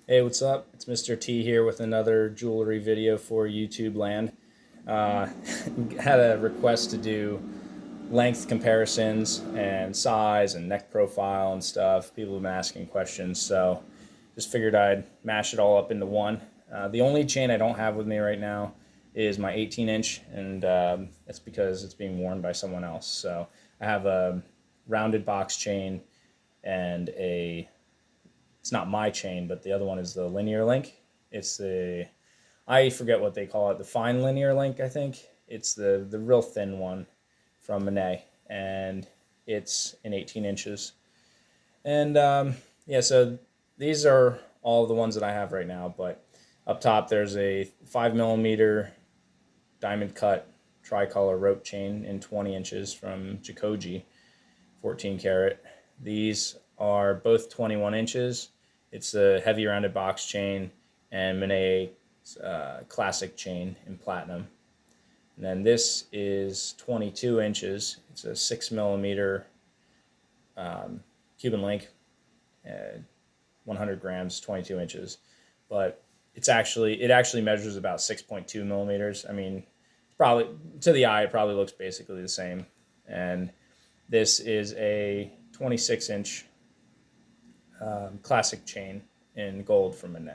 Hey, what's up? It's Mr. T here with another jewelry video for YouTube land. Uh, had a request to do length comparisons and size and neck profile and stuff. People have been asking questions, so just figured I'd mash it all up into one. The only chain I don't have with me right now is my 18-inch, and that's because it's being worn by someone else. So I have a rounded box chain and it's not my chain, but the other one is the linear link. It's I forget what they call it, the fine linear link, I think. It's the real thin one from Mene, and it's in 18 inches. And yeah, so these are all the ones that I have right now, but up top there's a 5 millimeter diamond cut tricolor rope chain in 20 inches from Jacoje, 14 karat. These are both 21 inches. It's a heavy rounded box chain and Mene classic chain in platinum. And then this is 22 inches. It's a 6 millimeter Cuban link, 100 grams, 22 inches. But it actually measures about 6.2 millimeters. I mean, probably to the eye, it probably looks basically the same. And this is a 26-inch classic chain in gold from Mene.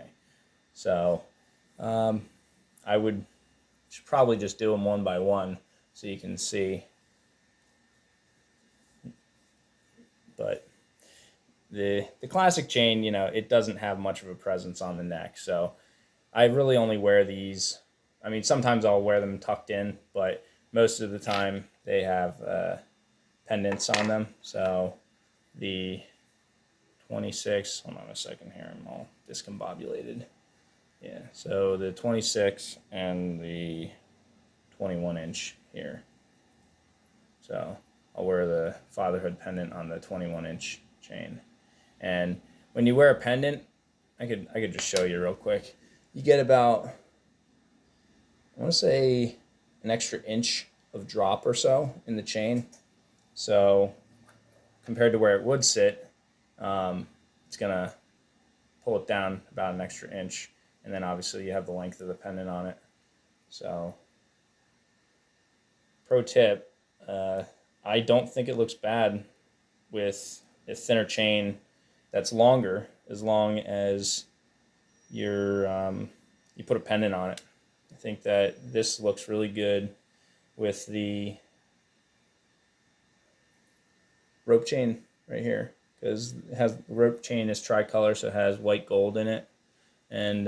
So I should probably just do them one by one so you can see. But the classic chain, it doesn't have much of a presence on the neck. So I really only wear these. I mean, sometimes I'll wear them tucked in, but most of the time they have pendants on them. So the 26, hold on a second here, I'm all discombobulated. Yeah, so the 26 and the 21 inch here. So I'll wear the fatherhood pendant on the 21 inch chain. And when you wear a pendant, I could just show you real quick. You get about, I want to say, an extra inch of drop or so in the chain. So compared to where it would sit, it's gonna pull it down about an extra inch, and then obviously you have the length of the pendant on it. So, pro tip, I don't think it looks bad with a thinner chain that's longer, as long as you put a pendant on it. I think that this looks really good with the rope chain right here, because it has the rope chain is tricolor, so it has white gold in it. And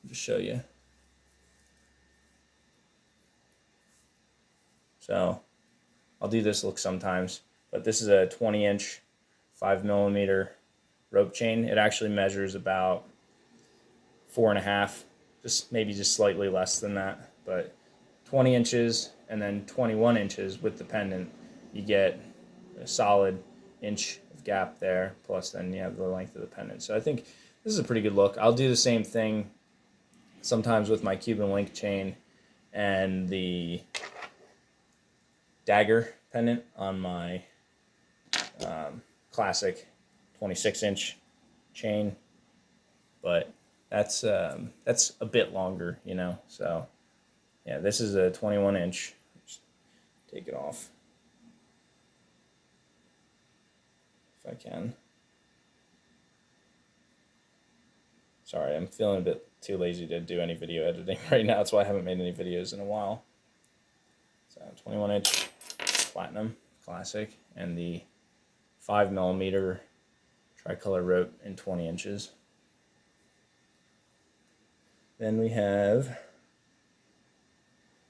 just show you. So I'll do this look sometimes, but this is a 20-inch, 5 millimeter rope chain. It actually measures about 4.5, maybe just slightly less than that, but 20 inches and then 21 inches with the pendant, you get a solid inch of gap there, plus then you have the length of the pendant. So I think this is a pretty good look. I'll do the same thing sometimes with my Cuban link chain and the dagger pendant on my classic 26-inch chain, but that's a bit longer, So yeah, this is a 21-inch. Just take it off if I can. Sorry, I'm feeling a bit too lazy to do any video editing right now. That's why I haven't made any videos in a while. So 21-inch platinum classic and the 5 millimeter tricolor rope in 20 inches. Then we have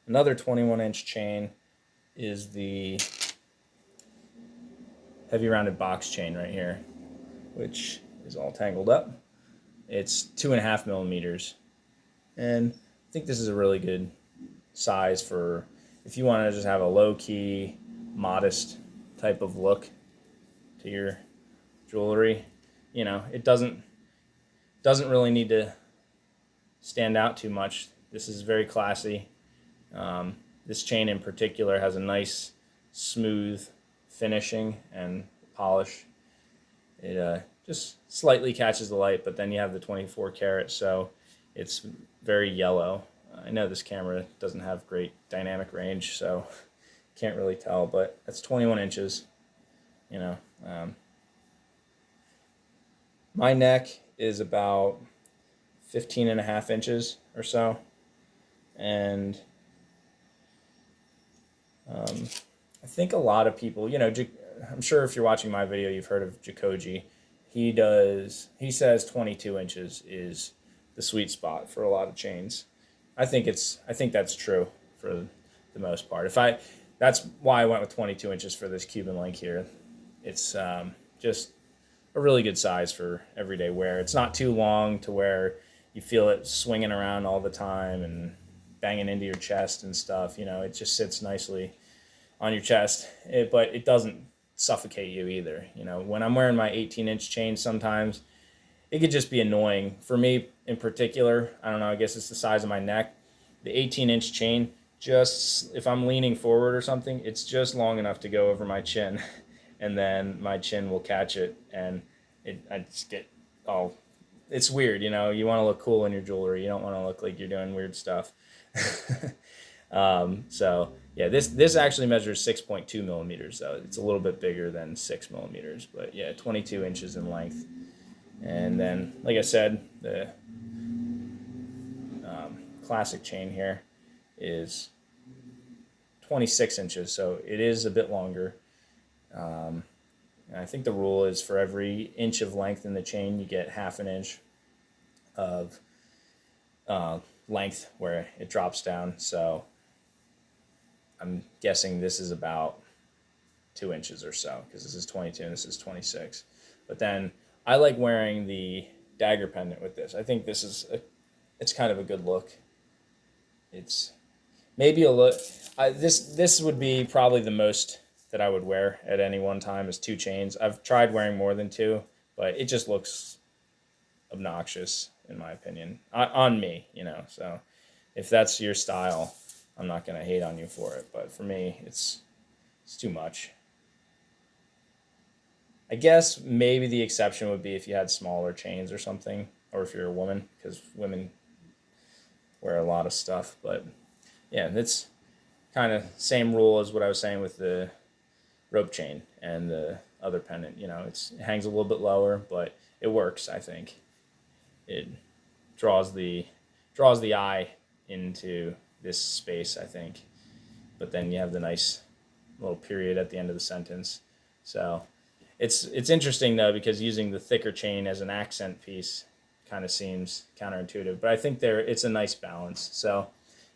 another 21-inch chain, is the heavy rounded box chain right here, which is all tangled up. It's 2.5 millimeters. And I think this is a really good size for if you want to just have a low-key, modest type of look to your jewelry. It doesn't really need to stand out too much. This is very classy. This chain in particular has a nice, smooth finishing and polish. It just slightly catches the light, but then you have the 24 karat, so it's very yellow. I know this camera doesn't have great dynamic range, so can't really tell, but that's 21 inches, you know. My neck is about 15 and a half inches or so, and I think a lot of people, I'm sure if you're watching my video, you've heard of Jacoje. He says 22 inches is the sweet spot for a lot of chains. I think that's true for the most part. That's why I went with 22 inches for this Cuban link here. It's just a really good size for everyday wear. It's not too long to where you feel it swinging around all the time and banging into your chest and stuff. It just sits nicely on your chest, but it doesn't suffocate you either. When I'm wearing my 18-inch chain, sometimes it could just be annoying. For me in particular, I don't know, I guess it's the size of my neck. The 18-inch chain, just if I'm leaning forward or something, it's just long enough to go over my chin, and then my chin will catch it, and I just get all, it's weird, you want to look cool in your jewelry. You don't want to look like you're doing weird stuff. So yeah, this actually measures 6.2 millimeters, though. It's a little bit bigger than 6 millimeters, but yeah, 22 inches in length. And then, like I said, the classic chain here is 26 inches, so it is a bit longer. And I think the rule is for every inch of length in the chain, you get half an inch of length where it drops down. So I'm guessing this is about 2 inches or so, because this is 22 and this is 26. But then I like wearing the dagger pendant with this. I think it's kind of a good look. It's maybe a look. This would be probably the most that I would wear at any one time is 2 chains. I've tried wearing more than 2, but it just looks obnoxious in my opinion on me. So if that's your style, I'm not gonna hate on you for it. But for me, it's too much. I guess maybe the exception would be if you had smaller chains or something, or if you're a woman, because women wear a lot of stuff. But yeah, it's kind of same rule as what I was saying with the rope chain and the other pendant. It hangs a little bit lower, but it works. I think it draws the eye into this space, I think. But then you have the nice little period at the end of the sentence. So it's interesting though, because using the thicker chain as an accent piece kind of seems counterintuitive, but I think it's a nice balance. So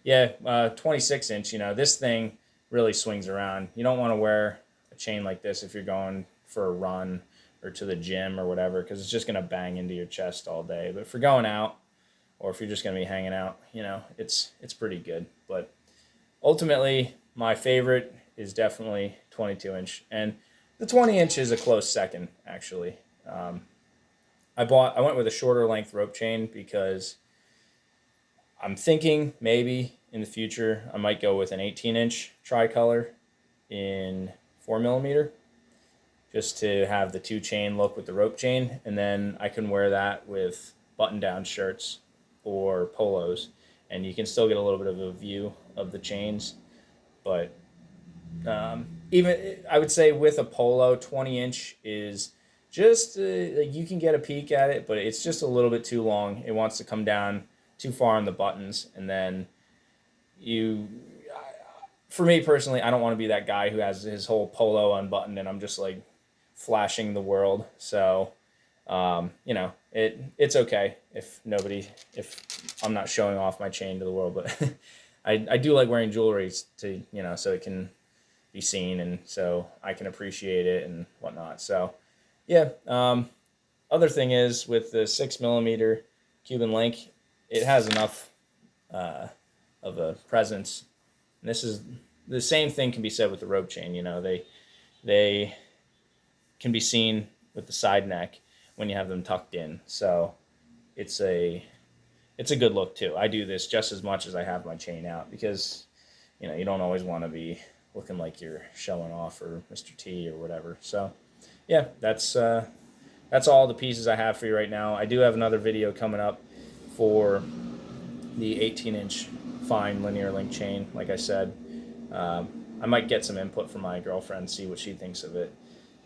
yeah, 26 inch, this thing really swings around. You don't want to wear a chain like this if you're going for a run or to the gym or whatever, because it's just going to bang into your chest all day. But for going out, or if you're just going to be hanging out, it's pretty good. But ultimately, my favorite is definitely 22 inch, and the 20 inch is a close second, actually. I went with a shorter length rope chain because I'm thinking maybe in the future I might go with an 18-inch tricolor in 4 millimeter, just to have the 2 chain look with the rope chain, and then I can wear that with button-down shirts or polos, and you can still get a little bit of a view of the chains. But even I would say with a polo, 20 inch is just you can get a peek at it, but it's just a little bit too long. It wants to come down too far on the buttons, and then for me personally, I don't want to be that guy who has his whole polo unbuttoned and I'm just like flashing the world. So it's okay if I'm not showing off my chain to the world, but I do like wearing jewelry to, so it can be seen and so I can appreciate it and whatnot. So yeah. Other thing is with the 6 millimeter Cuban link, it has enough of a presence. And this is the same thing can be said with the rope chain. They can be seen with the side neck when you have them tucked in. So it's a good look too. I do this just as much as I have my chain out because you don't always want to be looking like you're showing off or Mr. T or whatever. So yeah, that's that's all the pieces I have for you right now. I do have another video coming up for the 18-inch fine linear link chain. Like I said, I might get some input from my girlfriend, see what she thinks of it,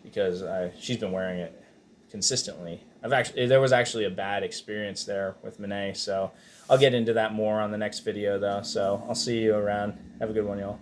because she's been wearing it consistently. There was actually a bad experience there with Mene, so I'll get into that more on the next video though. So I'll see you around. Have a good one, y'all.